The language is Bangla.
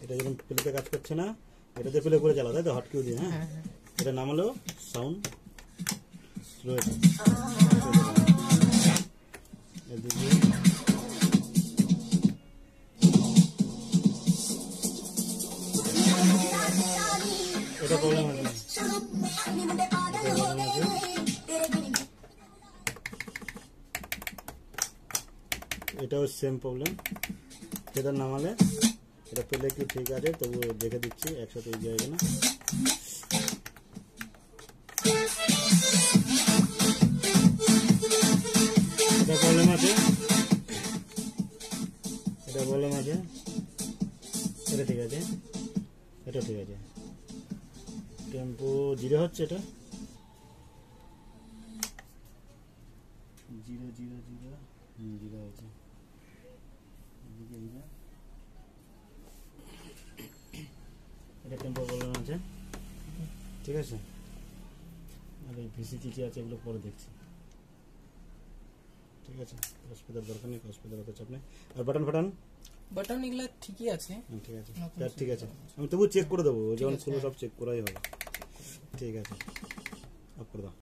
এটা যখন প্লেতে কাজ করছে না, এটাতে প্লে করে চালাও, তাই তো? হটকিউ দিয়ে। হ্যাঁ, এটা নামালেও সাউন্ড স্লো হয়ে থাকে। এদিকে এটা প্রবলেম আছে, এটাও সেম প্রবলেম। সেটা নামালে এটা পেলে কি ঠিক আছে, তবু দেখে দিচ্ছি, একসাথে এই জায়গা না। এটা প্রবলেম আছে, এটা প্রবলেম আছে, এটা ঠিক আছে, এটা ঠিক আছে। টেম্পো 0 হচ্ছে, এটা 0 0 0 0 হয়েছে। এটা টেম্পো প্রবলেম আছে, ঠিক আছে। আর এই ভিসিটি আছে, এগুলো পরে দেখছি, ঠিক আছে। অসুবিধার দরকার নেই, অসুবিধার অত চাপ নেই। আর বাটন বাটন এগুলো ঠিকই আছে, ঠিক আছে, ঠিক আছে। আমি তবু চেক করে দেবো, যখন খুলে সব চেক করাই হবে, ঠিক আছে। অফ করে দাও।